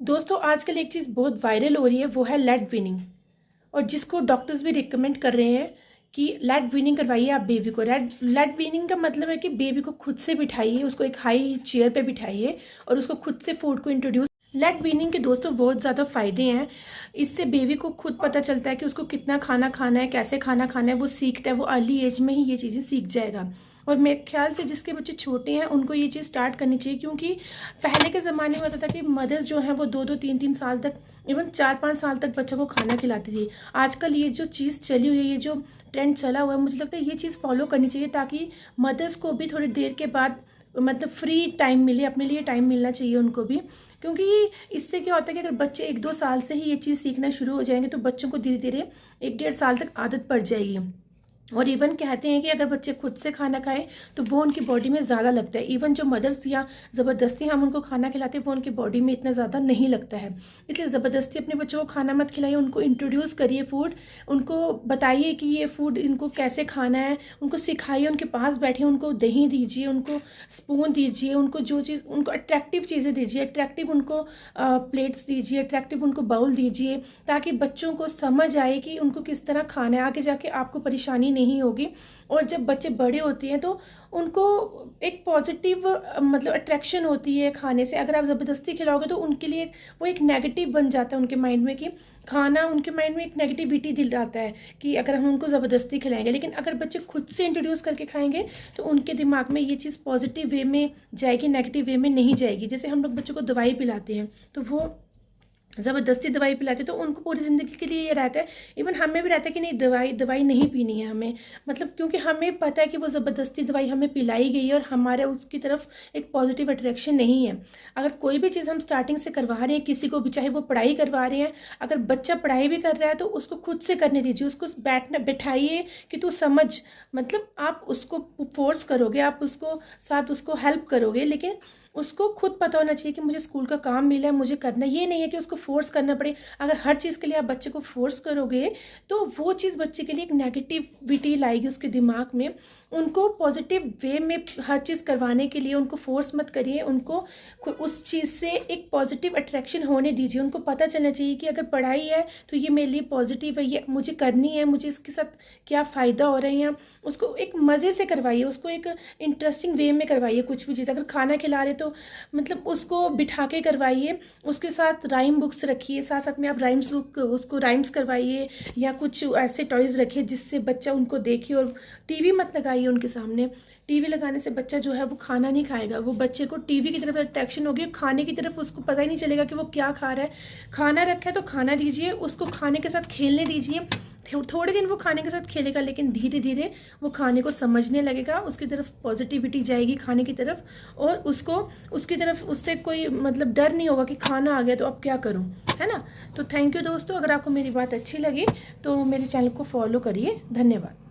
दोस्तों आजकल एक चीज़ बहुत वायरल हो रही है, वो है लेड वीनिंग। और जिसको डॉक्टर्स भी रिकमेंड कर रहे हैं कि लेड वीनिंग करवाइए आप बेबी को। लेड वीनिंग का मतलब है कि बेबी को खुद से बिठाइए, उसको एक हाई चेयर पे बिठाइए और उसको खुद से फूड को इंट्रोड्यूस। लेड वीनिंग के दोस्तों बहुत ज़्यादा फायदे हैं। इससे बेबी को खुद पता चलता है कि उसको कितना खाना खाना है, कैसे खाना खाना है, वो सीखता है, वो अर्ली एज में ही ये चीज़ें सीख जाएगा। और मेरे ख्याल से जिसके बच्चे छोटे हैं उनको ये चीज़ स्टार्ट करनी चाहिए, क्योंकि पहले के ज़माने में होता था कि मदर्स जो हैं वो 2-2 3-3 साल तक, इवन 4-5 साल तक बच्चों को खाना खिलाती थी। आजकल ये जो चीज़ चली हुई है, ये जो ट्रेंड चला हुआ है, मुझे लगता है ये चीज़ फॉलो करनी चाहिए, ताकि मदर्स को भी थोड़ी देर के बाद मतलब फ्री टाइम मिले, अपने लिए टाइम मिलना चाहिए उनको भी। क्योंकि इससे क्या होता है कि अगर बच्चे 1-2 साल से ही ये चीज़ सीखना शुरू हो जाएंगे तो बच्चों को धीरे धीरे 1-1.5 साल तक आदत पड़ जाएगी। और इवन कहते हैं कि अगर बच्चे खुद से खाना खाएं तो वो उनकी बॉडी में ज़्यादा लगता है। इवन जो मदर्स या ज़बरदस्ती हम उनको खाना खिलाते हैं वो उनकी बॉडी में इतना ज़्यादा नहीं लगता है। इसलिए ज़बरदस्ती अपने बच्चों को खाना मत खिलाइए, उनको इंट्रोड्यूस करिए फूड। उनको बताइए कि ये फूड इनको कैसे खाना है, उनको सिखाइए, उनके पास बैठिए, उनको दही दीजिए, उनको स्पून दीजिए, उनको जो चीज़ उनको अट्रैक्टिव चीज़ें दीजिए, अट्रैक्टिव उनको प्लेट्स दीजिए, अट्रैक्टिव उनको बाउल दीजिए, ताकि बच्चों को समझ आए कि उनको किस तरह खाना है। आगे जाके आपको परेशानी नहीं होगी। और जब बच्चे बड़े होते हैं तो उनको एक पॉजिटिव मतलब अट्रैक्शन होती है खाने से। अगर आप ज़बरदस्ती खिलाओगे तो उनके लिए वो एक नेगेटिव बन जाता है उनके माइंड में, कि खाना उनके माइंड में एक नेगेटिविटी दिलाता है कि अगर हम उनको ज़बरदस्ती खिलाएंगे। लेकिन अगर बच्चे खुद से इंट्रोड्यूस करके खाएंगे तो उनके दिमाग में ये चीज़ पॉजिटिव वे में जाएगी, नेगेटिव वे में नहीं जाएगी। जैसे हम लोग बच्चों को दवाई पिलाते हैं तो वो ज़बरदस्ती दवाई पिलाते तो उनको पूरी ज़िंदगी के लिए ये रहता है। इवन हमें भी रहता है कि नहीं, दवाई दवाई नहीं पीनी है हमें, मतलब क्योंकि हमें पता है कि वो ज़बरदस्ती दवाई हमें पिलाई गई है और हमारे उसकी तरफ एक पॉजिटिव अट्रैक्शन नहीं है। अगर कोई भी चीज़ हम स्टार्टिंग से करवा रहे हैं किसी को भी, चाहे वो पढ़ाई करवा रहे हैं, अगर बच्चा पढ़ाई भी कर रहा है तो उसको खुद से करने दीजिए, उसको बैठना बैठाइए कि तू समझ। मतलब आप उसको फोर्स करोगे, आप उसको साथ उसको हेल्प करोगे, लेकिन उसको खुद पता होना चाहिए कि मुझे स्कूल का काम मिला है, मुझे करना। ये नहीं है कि उसको फोर्स करना पड़े। अगर हर चीज़ के लिए आप बच्चे को फोर्स करोगे तो वो चीज़ बच्चे के लिए एक नेगेटिविटी लाएगी उसके दिमाग में। उनको पॉजिटिव वे में हर चीज़ करवाने के लिए उनको फोर्स मत करिए, उनको उस चीज़ से एक पॉजिटिव अट्रैक्शन होने दीजिए। उनको पता चलना चाहिए कि अगर पढ़ाई है तो ये मेरे लिए पॉजिटिव है, ये मुझे करनी है, मुझे इसके साथ क्या फ़ायदा हो रहे हैं। उसको एक मज़े से करवाइए, उसको एक इंटरेस्टिंग वे में करवाइए। कुछ भी चीज़ अगर खाना खिला रहे तो मतलब उसको बिठा के करवाइए, उसके साथ राइम बुक्स रखिए, साथ साथ में आप राइम्स बुक उसको राइम्स करवाइए, या कुछ ऐसे टॉयज़ रखिए जिससे बच्चा उनको देखे। और टीवी मत लगाइए उनके सामने। टीवी लगाने से बच्चा जो है वो खाना नहीं खाएगा, वो बच्चे को टीवी की तरफ अट्रैक्शन होगी, खाने की तरफ उसको पता ही नहीं चलेगा कि वो क्या खा रहा है। खाना रखा है तो खाना दीजिए, उसको खाने के साथ खेलने दीजिए। थोड़े दिन वो खाने के साथ खेलेगा, लेकिन धीरे धीरे वो खाने को समझने लगेगा, उसकी तरफ पॉजिटिविटी जाएगी खाने की तरफ, और उसको उसकी तरफ उससे कोई मतलब डर नहीं होगा कि खाना आ गया तो अब क्या करूं, है ना। तो थैंक यू दोस्तों, अगर आपको मेरी बात अच्छी लगी तो मेरे चैनल को फॉलो करिए। धन्यवाद।